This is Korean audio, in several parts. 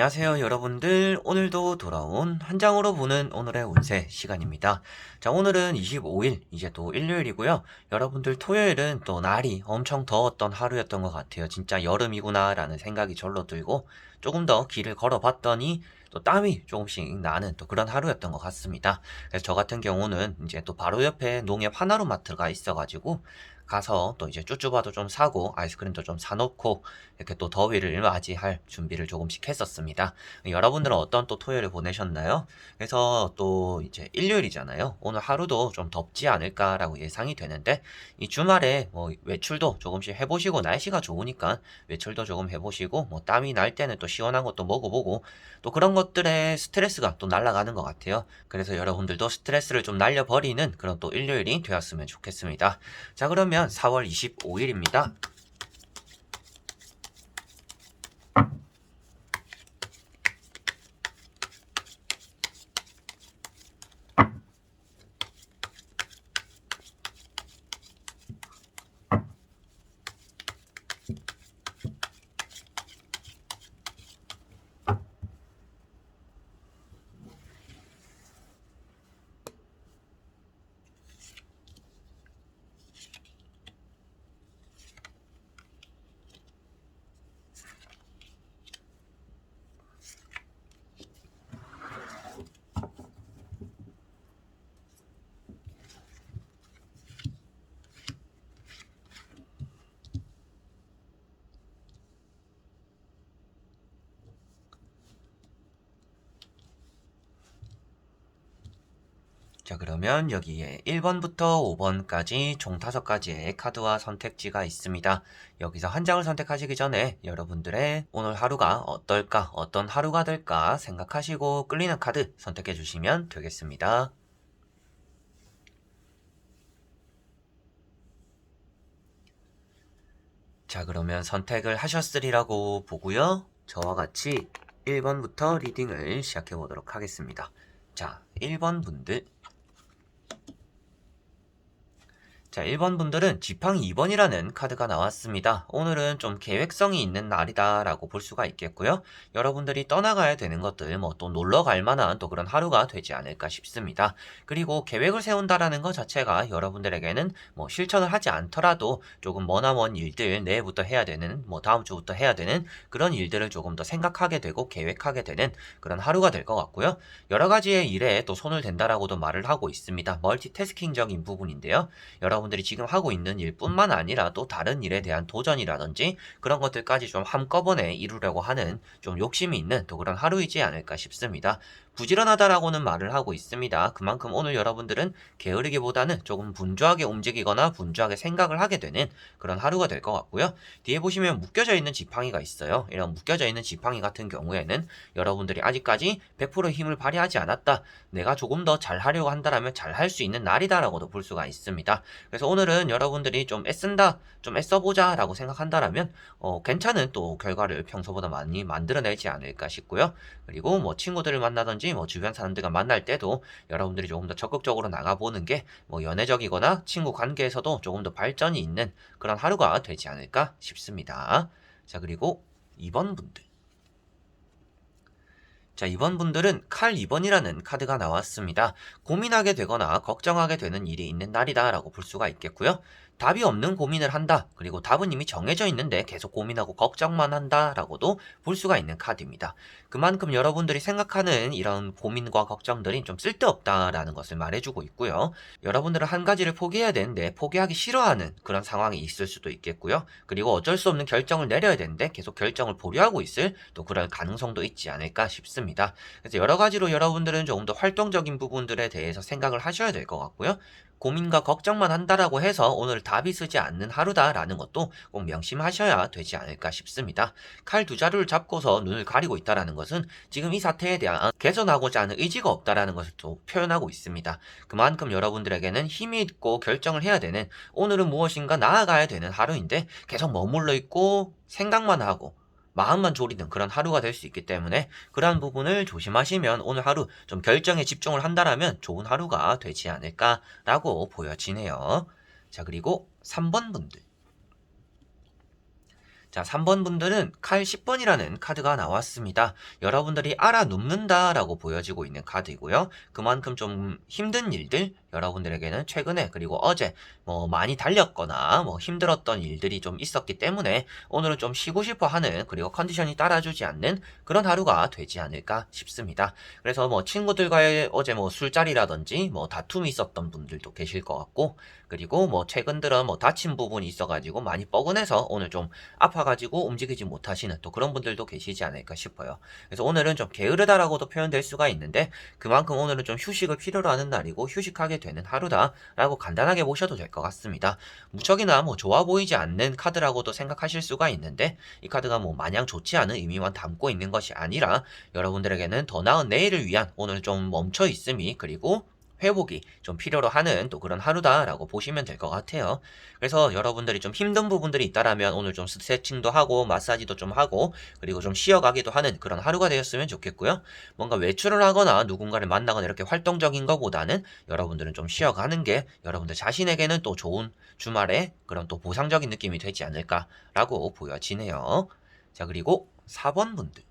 안녕하세요, 여러분들. 오늘도 돌아온 한 장으로 보는 오늘의 운세 시간입니다. 자, 오늘은 25일, 이제 또 일요일이고요. 여러분들 토요일은 또 날이 엄청 더웠던 하루였던 것 같아요. 진짜 여름이구나라는 생각이 절로 들고 조금 더 길을 걸어봤더니 또 땀이 조금씩 나는 또 그런 하루였던 것 같습니다. 그래서 저 같은 경우는 이제 또 바로 옆에 농협 하나로마트가 있어가지고 가서 또 이제 쭈쭈바도 좀 사고 아이스크림도 좀 사놓고 이렇게 또 더위를 맞이할 준비를 조금씩 했었습니다. 여러분들은 어떤 또 토요일을 보내셨나요? 그래서 또 이제 일요일이잖아요. 오늘 하루도 좀 덥지 않을까라고 예상이 되는데 이 주말에 뭐 외출도 조금씩 해보시고 날씨가 좋으니까 외출도 조금 해보시고 뭐 땀이 날 때는 또 시원한 것도 먹어보고 또 그런 것들에 스트레스가 또 날아가는 것 같아요. 그래서 여러분들도 스트레스를 좀 날려버리는 그런 또 일요일이 되었으면 좋겠습니다. 자, 그러면 4월 25일입니다. 자, 그러면 여기에 1번부터 5번까지 총 5가지의 카드와 선택지가 있습니다. 여기서 한 장을 선택하시기 전에 여러분들의 오늘 하루가 어떨까, 어떤 하루가 될까 생각하시고 끌리는 카드 선택해 주시면 되겠습니다. 자, 그러면 선택을 하셨으리라고 보고요. 저와 같이 1번부터 리딩을 시작해 보도록 하겠습니다. 자, 1번 분들. 자, 1번 분들은 지팡이 2번이라는 카드가 나왔습니다. 오늘은 좀 계획성이 있는 날이다 라고 볼 수가 있겠고요. 여러분들이 떠나가야 되는 것들, 뭐 또 놀러 갈 만한 또 그런 하루가 되지 않을까 싶습니다. 그리고 계획을 세운다라는 것 자체가 여러분들에게는 뭐 실천을 하지 않더라도 조금 머나먼 일들, 내일부터 해야 되는, 뭐 다음 주부터 해야 되는 그런 일들을 조금 더 생각하게 되고 계획하게 되는 그런 하루가 될 것 같고요. 여러 가지의 일에 또 손을 댄다라고도 말을 하고 있습니다. 멀티태스킹적인 부분인데요. 여러분들이 지금 하고 있는 일뿐만 아니라 또 다른 일에 대한 도전이라든지 그런 것들까지 좀 한꺼번에 이루려고 하는 좀 욕심이 있는 또 그런 하루이지 않을까 싶습니다. 부지런하다라고는 말을 하고 있습니다. 그만큼 오늘 여러분들은 게으르기보다는 조금 분주하게 움직이거나 분주하게 생각을 하게 되는 그런 하루가 될 것 같고요. 뒤에 보시면 묶여져 있는 지팡이가 있어요. 이런 묶여져 있는 지팡이 같은 경우에는 여러분들이 아직까지 100% 힘을 발휘하지 않았다. 내가 조금 더 잘하려고 한다라면 잘할 수 있는 날이다라고도 볼 수가 있습니다. 그래서 오늘은 여러분들이 좀 애쓴다, 좀 애써보자 라고 생각한다라면 괜찮은 또 결과를 평소보다 많이 만들어내지 않을까 싶고요. 그리고 뭐 친구들을 만나든지 뭐 주변 사람들과 만날 때도 여러분들이 조금 더 적극적으로 나가보는 게 뭐 연애적이거나 친구 관계에서도 조금 더 발전이 있는 그런 하루가 되지 않을까 싶습니다. 자, 그리고 2번 분들. 자, 이번 분들은 칼 2번이라는 카드가 나왔습니다. 고민하게 되거나 걱정하게 되는 일이 있는 날이다 라고 볼 수가 있겠고요. 답이 없는 고민을 한다. 그리고 답은 이미 정해져 있는데 계속 고민하고 걱정만 한다 라고도 볼 수가 있는 카드입니다. 그만큼 여러분들이 생각하는 이런 고민과 걱정들이 좀 쓸데없다라는 것을 말해주고 있고요. 여러분들은 한 가지를 포기해야 되는데 포기하기 싫어하는 그런 상황이 있을 수도 있겠고요. 그리고 어쩔 수 없는 결정을 내려야 되는데 계속 결정을 보류하고 있을 또 그럴 가능성도 있지 않을까 싶습니다. 그래서 여러 가지로 여러분들은 조금 더 활동적인 부분들에 대해서 생각을 하셔야 될 것 같고요. 고민과 걱정만 한다라고 해서 오늘 답이 쓰지 않는 하루다라는 것도 꼭 명심하셔야 되지 않을까 싶습니다. 칼 두 자루를 잡고서 눈을 가리고 있다라는 것은 지금 이 사태에 대한 개선하고자 하는 의지가 없다라는 것을 또 표현하고 있습니다. 그만큼 여러분들에게는 힘이 있고 결정을 해야 되는 오늘은 무엇인가 나아가야 되는 하루인데 계속 머물러 있고 생각만 하고 마음만 졸이는 그런 하루가 될 수 있기 때문에 그러한 부분을 조심하시면 오늘 하루 좀 결정에 집중을 한다라면 좋은 하루가 되지 않을까라고 보여지네요. 자, 그리고 3번 분들. 자, 3번 분들은 칼 10번이라는 카드가 나왔습니다. 여러분들이 알아눕는다라고 보여지고 있는 카드이고요. 그만큼 좀 힘든 일들, 여러분들에게는 최근에 그리고 어제 뭐 많이 달렸거나 뭐 힘들었던 일들이 좀 있었기 때문에 오늘은 좀 쉬고 싶어 하는, 그리고 컨디션이 따라주지 않는 그런 하루가 되지 않을까 싶습니다. 그래서 뭐 친구들과의 어제 뭐 술자리라든지 뭐 다툼이 있었던 분들도 계실 것 같고, 그리고 뭐 최근 들어 뭐 다친 부분이 있어가지고 많이 뻐근해서 오늘 좀 아파가지고 움직이지 못하시는 또 그런 분들도 계시지 않을까 싶어요. 그래서 오늘은 좀 게으르다라고도 표현될 수가 있는데, 그만큼 오늘은 좀 휴식을 필요로 하는 날이고 휴식하게 되는 하루다라고 간단하게 보셔도 될 것 같습니다. 무척이나 뭐 좋아 보이지 않는 카드라고도 생각하실 수가 있는데, 이 카드가 뭐 마냥 좋지 않은 의미만 담고 있는 것이 아니라 여러분들에게는 더 나은 내일을 위한 오늘 좀 멈춰 있음이, 그리고 회복이 좀 필요로 하는 또 그런 하루다라고 보시면 될 것 같아요. 그래서 여러분들이 좀 힘든 부분들이 있다라면 오늘 좀 스트레칭도 하고 마사지도 좀 하고, 그리고 좀 쉬어가기도 하는 그런 하루가 되었으면 좋겠고요. 뭔가 외출을 하거나 누군가를 만나거나 이렇게 활동적인 것보다는 여러분들은 좀 쉬어가는 게 여러분들 자신에게는 또 좋은 주말에 그런 또 보상적인 느낌이 되지 않을까라고 보여지네요. 자, 그리고 4번 분들.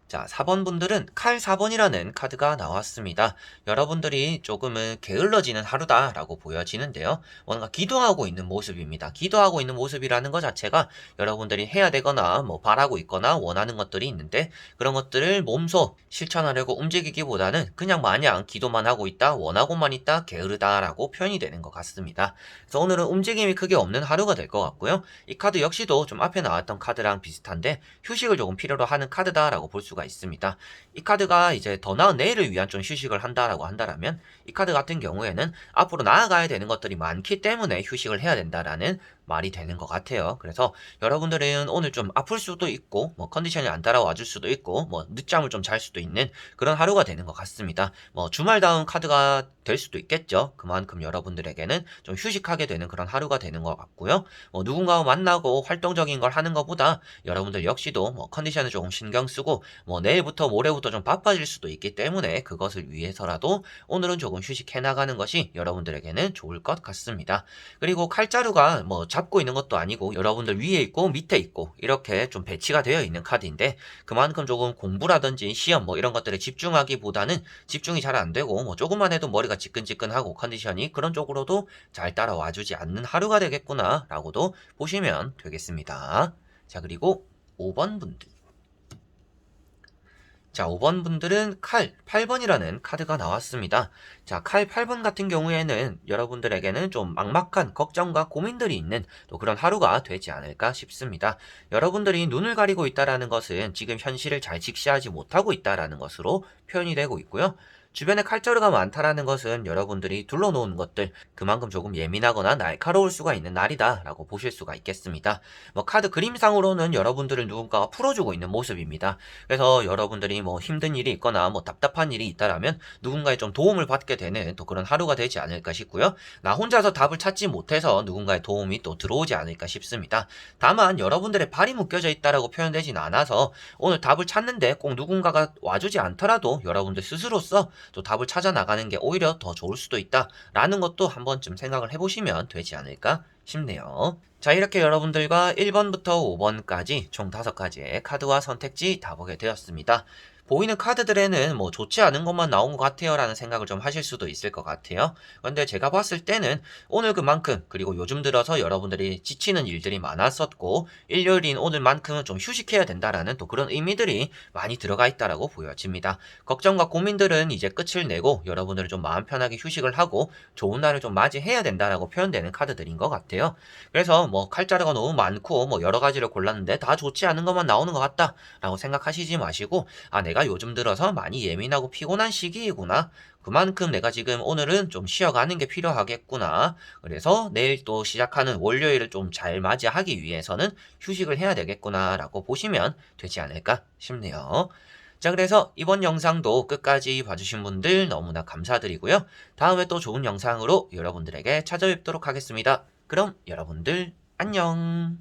자, 4번 분들은 칼 4번이라는 카드가 나왔습니다. 여러분들이 조금은 게을러지는 하루다라고 보여지는데요. 뭔가 기도하고 있는 모습입니다. 기도하고 있는 모습이라는 것 자체가 여러분들이 해야 되거나 뭐 바라고 있거나 원하는 것들이 있는데, 그런 것들을 몸소 실천하려고 움직이기보다는 그냥 마냥 기도만 하고 있다, 원하고만 있다, 게으르다라고 표현이 되는 것 같습니다. 그래서 오늘은 움직임이 크게 없는 하루가 될 것 같고요. 이 카드 역시도 좀 앞에 나왔던 카드랑 비슷한데 휴식을 조금 필요로 하는 카드다라고 볼 수가 있습니다. 이 카드가 이제 더 나은 내일을 위한 좀 휴식을 한다라고 한다라면, 이 카드 같은 경우에는 앞으로 나아가야 되는 것들이 많기 때문에 휴식을 해야 된다라는 말이 되는 것 같아요. 그래서 여러분들은 오늘 좀 아플 수도 있고, 뭐 컨디션이 안 따라와 줄 수도 있고, 뭐 늦잠을 좀 잘 수도 있는 그런 하루가 되는 것 같습니다. 뭐 주말다운 카드가 될 수도 있겠죠. 그만큼 여러분들에게는 좀 휴식하게 되는 그런 하루가 되는 것 같고요. 뭐 누군가와 만나고 활동적인 걸 하는 것보다 여러분들 역시도 뭐 컨디션을 조금 신경 쓰고, 뭐 내일부터 모레부터 좀 바빠질 수도 있기 때문에 그것을 위해서라도 오늘은 조금 휴식해 나가는 것이 여러분들에게는 좋을 것 같습니다. 그리고 칼자루가 뭐 잡고 있는 것도 아니고 여러분들 위에 있고 밑에 있고 이렇게 좀 배치가 되어 있는 카드인데, 그만큼 조금 공부라든지 시험 뭐 이런 것들에 집중하기보다는 집중이 잘 안 되고, 뭐 조금만 해도 머리가 지끈지끈하고 컨디션이 그런 쪽으로도 잘 따라와 주지 않는 하루가 되겠구나 라고도 보시면 되겠습니다. 자, 그리고 5번 분들. 자, 5번 분들은 칼 8번이라는 카드가 나왔습니다. 자, 칼 8번 같은 경우에는 여러분들에게는 좀 막막한 걱정과 고민들이 있는 또 그런 하루가 되지 않을까 싶습니다. 여러분들이 눈을 가리고 있다라는 것은 지금 현실을 잘 직시하지 못하고 있다라는 것으로 표현이 되고 있고요. 주변에 칼자루가 많다라는 것은 여러분들이 둘러놓은 것들, 그만큼 조금 예민하거나 날카로울 수가 있는 날이다 라고 보실 수가 있겠습니다. 뭐 카드 그림상으로는 여러분들을 누군가가 풀어주고 있는 모습입니다. 그래서 여러분들이 뭐 힘든 일이 있거나 뭐 답답한 일이 있다라면 누군가의 좀 도움을 받게 되는 또 그런 하루가 되지 않을까 싶고요. 나 혼자서 답을 찾지 못해서 누군가의 도움이 또 들어오지 않을까 싶습니다. 다만 여러분들의 발이 묶여져 있다라고 표현되진 않아서 오늘 답을 찾는데 꼭 누군가가 와주지 않더라도 여러분들 스스로서 또 답을 찾아 나가는 게 오히려 더 좋을 수도 있다라는 것도 한 번쯤 생각을 해보시면 되지 않을까 싶네요. 자, 이렇게 여러분들과 1번부터 5번까지 총 5가지의 카드와 선택지 다 보게 되었습니다. 보이는 카드들에는 뭐 좋지 않은 것만 나온 것 같아요 라는 생각을 좀 하실 수도 있을 것 같아요. 그런데 제가 봤을 때는 오늘 그만큼, 그리고 요즘 들어서 여러분들이 지치는 일들이 많았었고 일요일인 오늘만큼은 좀 휴식해야 된다라는 또 그런 의미들이 많이 들어가 있다라고 보여집니다. 걱정과 고민들은 이제 끝을 내고 여러분들은 좀 마음 편하게 휴식을 하고 좋은 날을 좀 맞이해야 된다라고 표현되는 카드들인 것 같아요. 그래서 뭐 칼자루가 너무 많고 뭐 여러 가지를 골랐는데 다 좋지 않은 것만 나오는 것 같다 라고 생각하시지 마시고, 아, 내가 요즘 들어서 많이 예민하고 피곤한 시기이구나. 그만큼 내가 지금 오늘은 좀 쉬어가는 게 필요하겠구나. 그래서 내일 또 시작하는 월요일을 좀 잘 맞이하기 위해서는 휴식을 해야 되겠구나 라고 보시면 되지 않을까 싶네요. 자, 그래서 이번 영상도 끝까지 봐주신 분들 너무나 감사드리고요. 다음에 또 좋은 영상으로 여러분들에게 찾아뵙도록 하겠습니다. 그럼 여러분들 안녕.